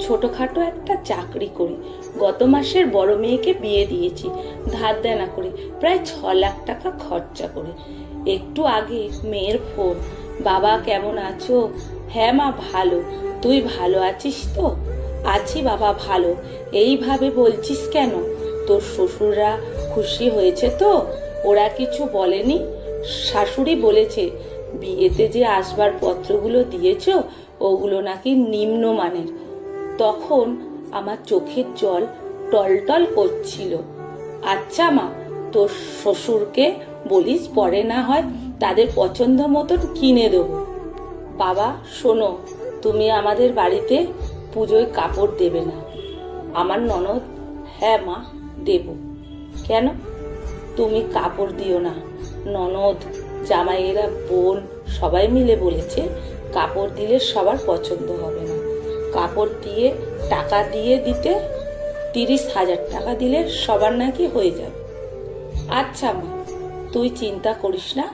ছোটখাটো একটা চাকরি করি। গত মাসের বড় মেয়েকে বিয়ে দিয়েছি ধার দেনা করে, প্রায় 6 লাখ টাকা খরচা করে। একটু আগে মেয়ের ফোন, বাবা কেমন আছো? হ্যাঁ মা ভালো, তুই ভালো আছিস তো? আছি বাবা ভালো। এইভাবে বলছিস কেন? তোর শ্বশুররা খুশি হয়েছে তো? ওরা কিছু বলেনি? শাশুড়ি বলেছে বিয়েতে যে আসবাবপত্রগুলো দিয়েছ ওগুলো নাকি নিম্নমানের। তখন আমার চোখের জল টলটল করছিল। আচ্ছা মা, তোর শ্বশুরকে বলিস পরে না হয় তাদের পছন্দ মতন কিনে দেবো। বাবা শোনো, তুমি আমাদের বাড়িতে পুজোয় কাপড় দেবে না। আমার ননদ, হ্যাঁ মা দেব। কেন? তুমি কাপড় দিও না। ননদ, জামাইয়েরা, বোন সবাই মিলে বলেছে কাপড় দিলে সবার পছন্দ হবে না। কাপড় দিয়ে টাকা দিয়ে দিতে 30,000 টাকা দিলে সবার নাকি হয়ে যাবে। আচ্ছা মা, তুই চিন্তা করিস না,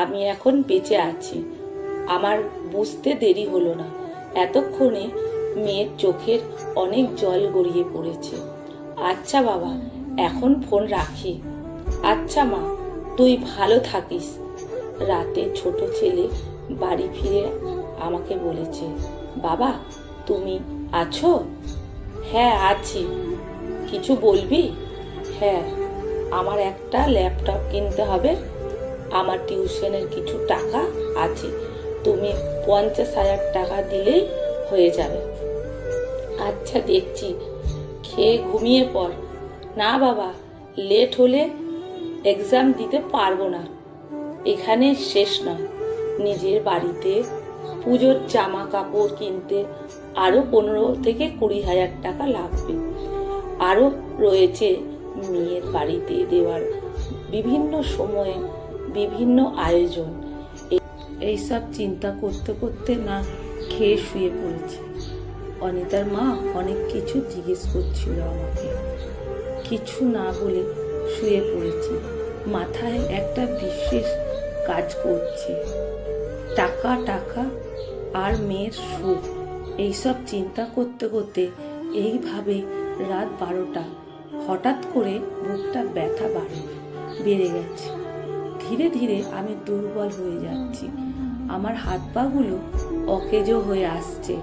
আমি এখন বেঁচে আছি। আমার বুঝতে দেরি হলো না, এতক্ষণে মেয়ের চোখের অনেক জল গড়িয়ে পড়েছে। আচ্ছা বাবা, এখন ফোন রাখি। আচ্ছা মা, তুই ভালো থাকিস। রাতে ছোট ছেলে বাড়ি ফিরে আমাকে বলেছে, বাবা তুমি আছো? হ্যাঁ আছি। কিছু বলবি? হ্যাঁ, আমার একটা ল্যাপটপ কিনতে হবে। আমার টিউশনের কিছু টাকা আছে, তুমি 50,000 টাকা দিলেই হয়ে যাবে। আচ্ছা দেখছি, খেয়ে ঘুমিয়ে পড়। না বাবা, লেট হলে এক্সাম দিতে পারবো না। এখানে শেষ নয়, নিজের বাড়িতে পুজোর জামা কাপড় কিনতে আরো 15 থেকে 20,000 টাকা লাগবে। আরো রয়েছে মেয়ের বাড়িতে দেওয়ার বিভিন্ন সময়ে বিভিন্ন আয়োজন। এইসব চিন্তা করতে করতে না খেয়ে শুয়ে পড়েছে। অনিতার মা অনেক কিছু জিজ্ঞেস করছিল আমাকে, কিছু না বলে শুয়ে পড়েছি। মাথায় একটা বিশেষ কাজ করছে, টাকা টাকা আর মেয়ের সুখ। এইসব চিন্তা করতে করতে এইভাবে রাত 12টা। হঠাৎ করে বুকটা ব্যথা বেড়ে গেছে। ধীরে ধীরে আমি দুর্বল হয়ে যাচ্ছি। আমার হাত পাগুলো অকেজো হয়ে আসছে।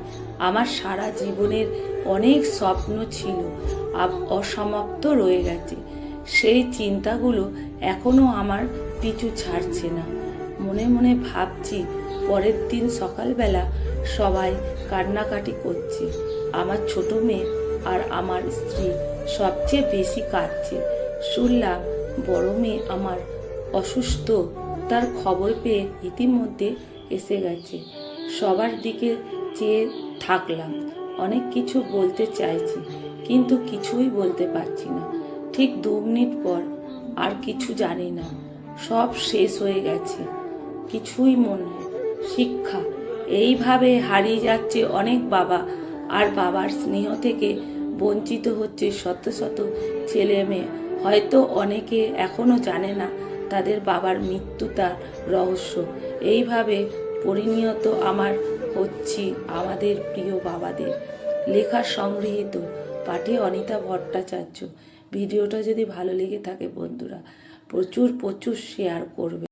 আমার সারা জীবনের অনেক স্বপ্ন ছিল অসমাপ্ত রয়ে গেছে। সেই চিন্তাগুলো এখনো আমার পিছু ছাড়ছে না। মনে মনে ভাবছি, পরের দিন সকালবেলা সবাই কান্নাকাটি করছে। আমার ছোট মেয়ে আর আমার স্ত্রী সবচেয়ে বেশি কাঁদছে। শুনলাম বড় মেয়ে আমার অসুস্থ, তার খবর পেয়ে ইতিমধ্যে এসে গেছে। সবার দিকে চেয়ে থাকলাম। অনেক কিছু বলতে চাইছি, কিন্তু কিছুই বলতে পারছি না। ঠিক 2 মিনিট পর আর কিছু জানি না, সব শেষ হয়ে গেছে, কিছুই মনে নেই। শিক্ষা এইভাবে হারিয়ে যাচ্ছে অনেক বাবা, আর বাবার স্নেহ থেকে বঞ্চিত হচ্ছে শত শত ছেলে মেয়ে। হয়তো অনেকে এখনো জানে না তাদের বাবার মৃত্যু তার রহস্য। এইভাবে পরিণত আমার হচ্ছি আমাদের প্রিয় বাবাদের। লেখা সংগৃহীত, পাঠে অনিতা ভট্টাচার্য। ভিডিওটা যদি ভালো লেগে থাকে বন্ধুরা প্রচুর শেয়ার করবে।